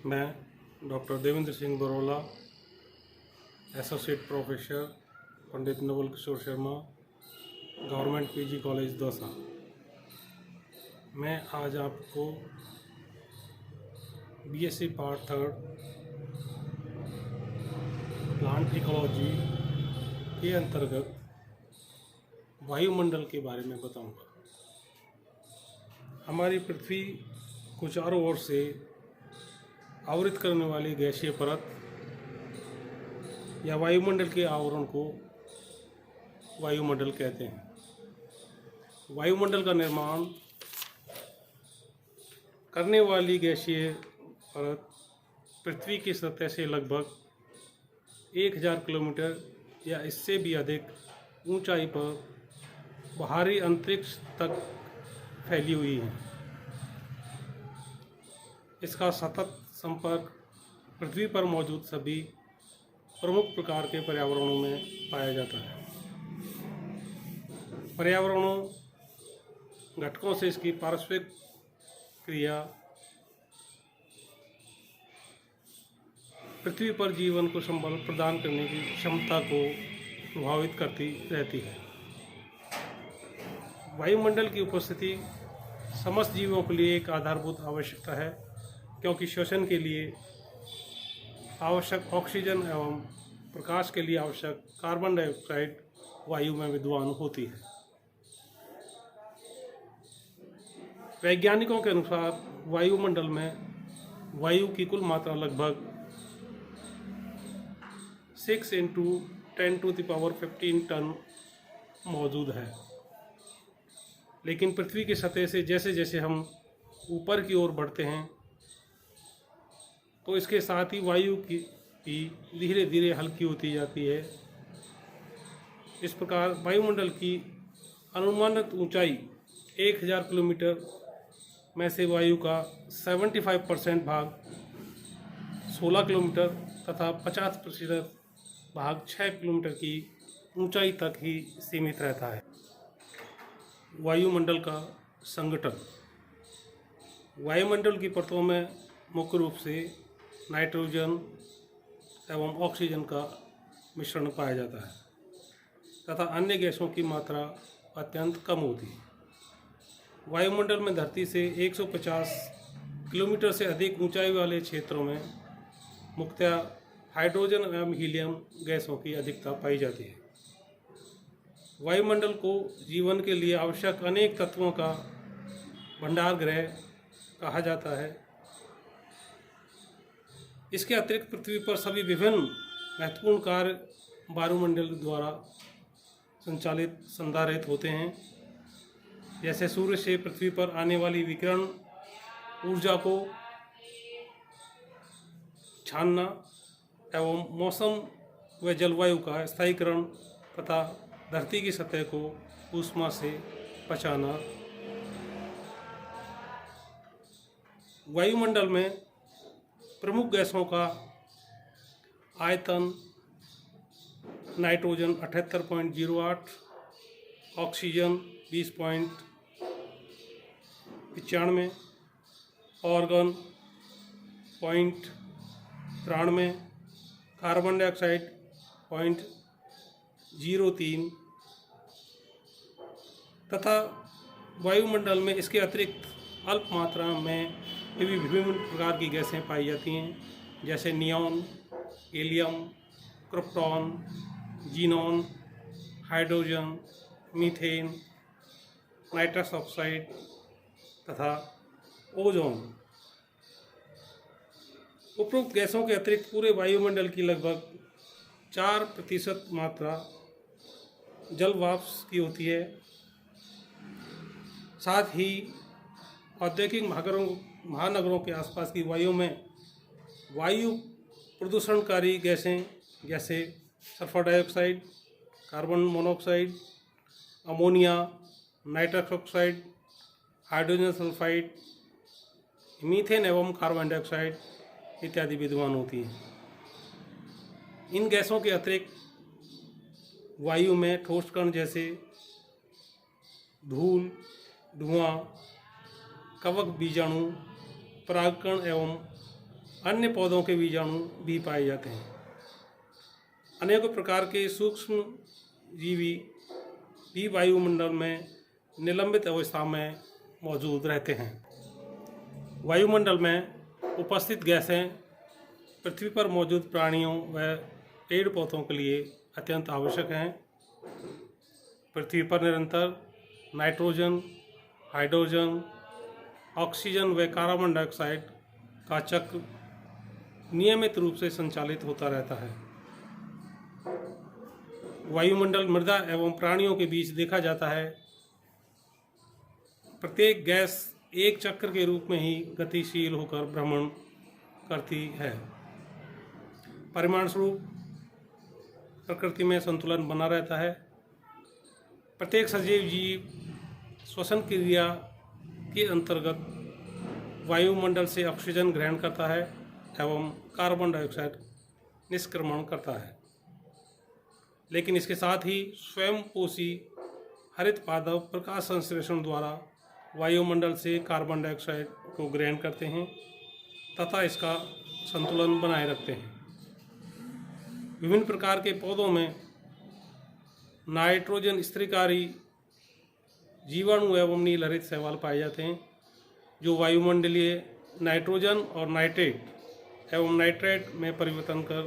मैं doctor Devendra Singh Barola, associate professor, Pandit Naval Kishore Sharma, government PG college Dausa. मैं आज आपको बीएससी पार्ट 3 प्लांट इकोलॉजी के अंतर्गत वायुमंडल के बारे में बताऊंगा। हमारी पृथ्वी को चारों ओर से आवृत करने वाली गैसीय परत या वायुमंडल के आवरण को वायुमंडल कहते हैं। वायुमंडल का निर्माण करने वाली गैसीय परत पृथ्वी की सतह से लगभग 1000 किलोमीटर या इससे भी अधिक ऊंचाई पर बाहरी अंतरिक्ष तक फैली हुई है। इसका सतत संपर्क पृथ्वी पर मौजूद सभी प्रमुख प्रकार के पर्यावरणों में पाया जाता है। पर्यावरणों घटकों से इसकी पारस्परिक क्रिया पृथ्वी पर जीवन को संबल प्रदान करने की क्षमता को प्रभावित करती रहती है। वायुमंडल की उपस्थिति समस्त जीवों के लिए एक आधारभूत आवश्यकता है, क्योंकि श्वसन के लिए आवश्यक ऑक्सीजन एवं प्रकाश के लिए आवश्यक कार्बन डाइऑक्साइड वायु में विद्यमान होती है। वैज्ञानिकों के अनुसार वायुमंडल में वायु की कुल मात्रा लगभग 6 × 10⁻15 टन मौजूद है। लेकिन पृथ्वी की सतह से जैसे जैसे हम ऊपर की ओर बढ़ते हैं तो इसके साथ ही वायु की धीरे धीरे हल्की होती जाती है। इस प्रकार वायुमंडल की अनुमानित ऊंचाई 1000 किलोमीटर में से वायु का 75% भाग 16 किलोमीटर तथा 50% भाग 6 किलोमीटर की ऊंचाई तक ही सीमित रहता है। वायुमंडल का संगठन। वायुमंडल की परतों में मुख्य रूप से नाइट्रोजन एवं ऑक्सीजन का मिश्रण पाया जाता है तथा अन्य गैसों की मात्रा अत्यंत कम होती है। वायुमंडल में धरती से 150 किलोमीटर से अधिक ऊंचाई वाले क्षेत्रों में मुख्यतः हाइड्रोजन एवं हीलियम गैसों की अधिकता पाई जाती है। वायुमंडल को जीवन के लिए आवश्यक अनेक तत्वों का भंडार गृह कहा जाता है। इसके अतिरिक्त पृथ्वी पर सभी विभिन्न महत्वपूर्ण कार्य वायुमंडल द्वारा संचालित संधारित होते हैं, जैसे सूर्य से पृथ्वी पर आने वाली विकिरण ऊर्जा को छानना एवं मौसम व जलवायु का स्थायीकरण तथा धरती की सतह को ऊष्मा से बचाना। वायुमंडल में प्रमुख गैसों का आयतन nitrogen 78.08, oxygen 20.95, organ 0.93, carbon dioxide 0.03 तथा वायुमंडल में इसके अतिरिक्त अल्प मात्रा में विभिन्न प्रकार की गैसें पाई जाती हैं, जैसे neon, helium, krypton, xenon, hydrogen, methane, nitrous oxide तथा ओजोन। उपरोक्त गैसों के अतिरिक्त पूरे वायुमंडल की लगभग 4% मात्रा जल वाष्प की होती है। साथ ही औद्योगिक महानगरों के आसपास की वायु में वायु प्रदूषणकारी गैसें जैसे sulphur dioxide, carbon monoxide, ammonia, nitrous oxide, hydrogen sulphide, methane एवं कार्बन डाइऑक्साइड इत्यादि विद्यमान होती हैं। इन गैसों के अतिरिक्त वायु में ठोस कण जैसे धूल, धुआं, कवक बीजाणु, परागकण एवं अन्य पौधों के बीजाणु भी पाए जाते हैं। अनेकों प्रकार के सूक्ष्म जीवी भी वायुमंडल में निलंबित अवस्था में मौजूद रहते हैं। वायुमंडल में उपस्थित गैसें पृथ्वी पर मौजूद प्राणियों व पेड़ पौधों के लिए अत्यंत आवश्यक हैं। पृथ्वी पर निरंतर नाइट्रोजन, हाइड्रोजन, ऑक्सीजन व कार्बन डाइऑक्साइड का चक्र नियमित रूप से संचालित होता रहता है। वायुमंडल मृदा एवं प्राणियों के बीच देखा जाता है। प्रत्येक गैस एक चक्र के रूप में ही गतिशील होकर भ्रमण करती है। परिणाम स्वरूप प्रकृति में संतुलन बना रहता है। प्रत्येक सजीव जीव श्वसन क्रिया के अंतर्गत वायुमंडल से ऑक्सीजन ग्रहण करता है एवं कार्बन डाइऑक्साइड निष्क्रमण करता है। लेकिन इसके साथ ही स्वयंपोषी हरित पादप प्रकाश संश्लेषण द्वारा वायुमंडल से कार्बन डाइऑक्साइड को ग्रहण करते हैं तथा इसका संतुलन बनाए रखते हैं। विभिन्न प्रकार के पौधों में नाइट्रोजन स्थिरकारी जीवाणु एवं नील हरित शैवाल पाए जाते हैं, जो वायुमंडलीय नाइट्रोजन और नाइट्रेट एवं नाइट्रेट में परिवर्तन कर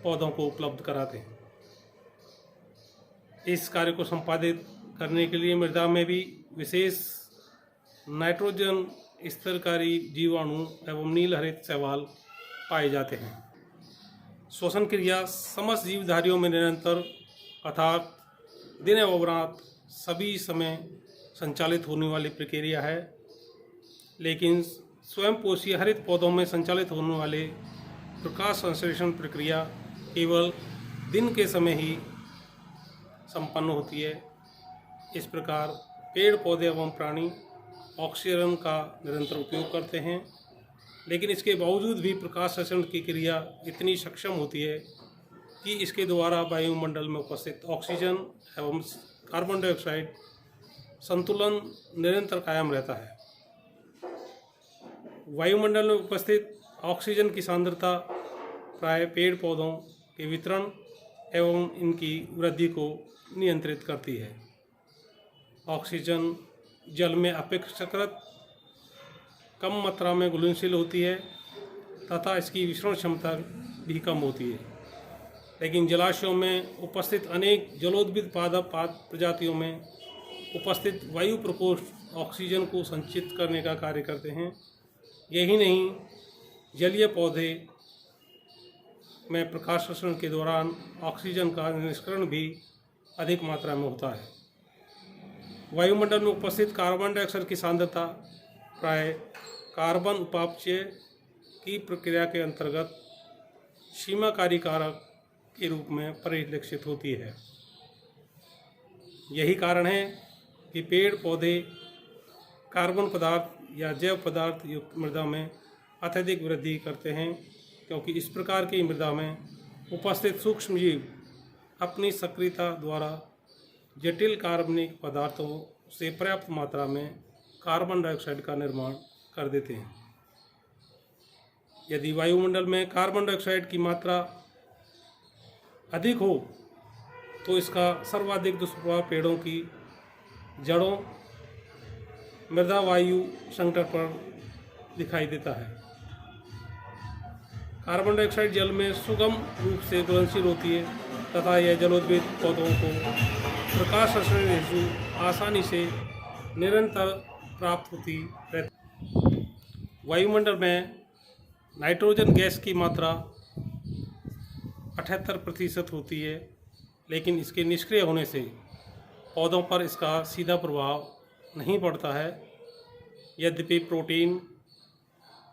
पौधों को उपलब्ध कराते हैं। इस कार्य को संपादित करने के लिए मृदा में भी विशेष नाइट्रोजन स्थिरकारी जीवाणु एवं नील हरित शैवाल पाए जाते हैं। श्वसन क्रिया समस्त जीवधारियों में निरंतर अर्थात दिन एवं रात सभी समय संचालित होने वाली प्रक्रिया है, लेकिन स्वयंपोषी हरित पौधों में संचालित होने वाले प्रकाश संश्लेषण प्रक्रिया केवल दिन के समय ही संपन्न होती है। इस प्रकार पेड़ पौधे एवं प्राणी ऑक्सीजन का निरंतर उपयोग करते हैं, लेकिन इसके बावजूद भी प्रकाश संश्लेषण की क्रिया इतनी सक्षम होती है कि इसके द्वारा वायुमंडल में उपस्थित ऑक्सीजन एवं कार्बन डाइऑक्साइड संतुलन निरंतर कायम रहता है। वायुमंडल में उपस्थित ऑक्सीजन की सांद्रता प्राय पेड़ पौधों के वितरण एवं इनकी वृद्धि को नियंत्रित करती है। ऑक्सीजन जल में अपेक्षाकृत कम मात्रा में घुलनशील होती है तथा इसकी विसरण क्षमता भी कम होती है, लेकिन जलाशयों में उपस्थित अनेक जलोद्भिद पादप प्रजातियों में उपस्थित वायु प्रकोष्ठ ऑक्सीजन को संचित करने का कार्य करते हैं। यही नहीं, जलीय पौधे में प्रकाश संश्लेषण के दौरान ऑक्सीजन का निष्करण भी अधिक मात्रा में होता है। वायुमंडल में उपस्थित कार्बन डाइऑक्साइड की सांद्रता प्राय कार्बन उपापचय की प्रक्रिया के अंतर्गत सीमाकारी कारक के रूप में परिलक्षित होती है। यही कारण है कि पेड़ पौधे कार्बन पदार्थ या जैव पदार्थ युक्त मृदा में अत्यधिक वृद्धि करते हैं, क्योंकि इस प्रकार की मृदा में उपस्थित सूक्ष्म जीव अपनी सक्रियता द्वारा जटिल कार्बनिक पदार्थों से पर्याप्त मात्रा में कार्बन डाइऑक्साइड का निर्माण कर देते हैं। यदि वायुमंडल में कार्बन डाइऑक्साइड की मात्रा अधिक हो तो इसका सर्वाधिक दुष्प्रभाव पेड़ों की जड़ों, मृदा वायु संकट पर दिखाई देता है। कार्बन डाइऑक्साइड जल में सुगम रूप से घुलनशील होती है तथा यह जलोद्भिद पौधों को प्रकाश संश्लेषण हेतु आसानी से निरंतर प्राप्त होती रहती। वायुमंडल में नाइट्रोजन गैस की मात्रा 78% होती है, लेकिन इसके निष्क्रिय होने से पौधों पर इसका सीधा प्रभाव नहीं पड़ता है। यद्यपि प्रोटीन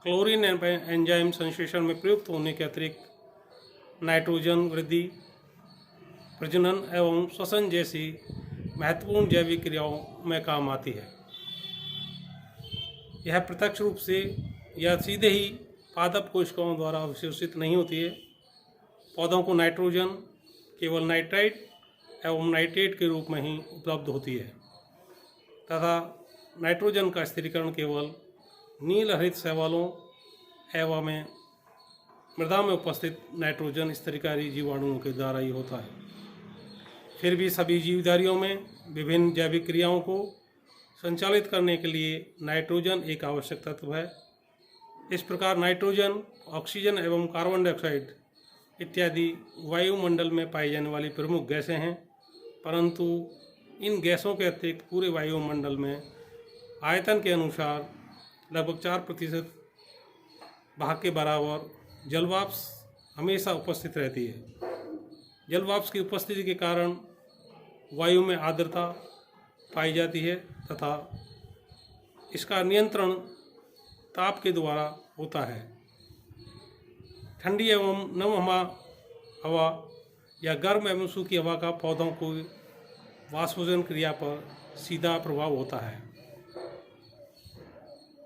क्लोरीन एंजाइम संश्लेषण में प्रयुक्त होने के अतिरिक्त नाइट्रोजन वृद्धि, प्रजनन एवं श्वसन जैसी महत्वपूर्ण जैविक क्रियाओं में काम आती है। यह प्रत्यक्ष रूप से या सीधे ही पादप कोशिकाओं द्वारा अवशोषित नहीं होती है। पौधों को नाइट्रोजन केवल नाइट्राइट एवं नाइट्रेट के रूप में ही उपलब्ध होती है तथा नाइट्रोजन का स्थिरीकरण केवल नील हरित शैवालों एवं में मृदा में उपस्थित नाइट्रोजन स्तरीकारी जीवाणुओं के द्वारा ही होता है। फिर भी सभी जीवधारियों में विभिन्न जैविक क्रियाओं को संचालित करने के लिए नाइट्रोजन एक आवश्यक तत्व है। इस प्रकार नाइट्रोजन, ऑक्सीजन एवं कार्बन डाइऑक्साइड इत्यादि वायुमंडल में पाई जाने वाली प्रमुख गैसें हैं, परंतु इन गैसों के अतिरिक्त पूरे वायुमंडल में आयतन के अनुसार लगभग 4% भाग के बराबर जलवाष्प हमेशा उपस्थित रहती है। जलवाष्प की उपस्थिति के कारण वायु में आर्द्रता पाई जाती है तथा इसका नियंत्रण ताप के द्वारा होता है। ठंडी एवं नम हवा या गर्म एवं सूखी हवा का पौधों को वाष्पोजन क्रिया पर सीधा प्रभाव होता है।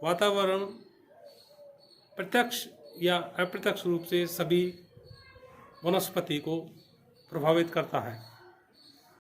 वातावरण प्रत्यक्ष या अप्रत्यक्ष रूप से सभी वनस्पति को प्रभावित करता है।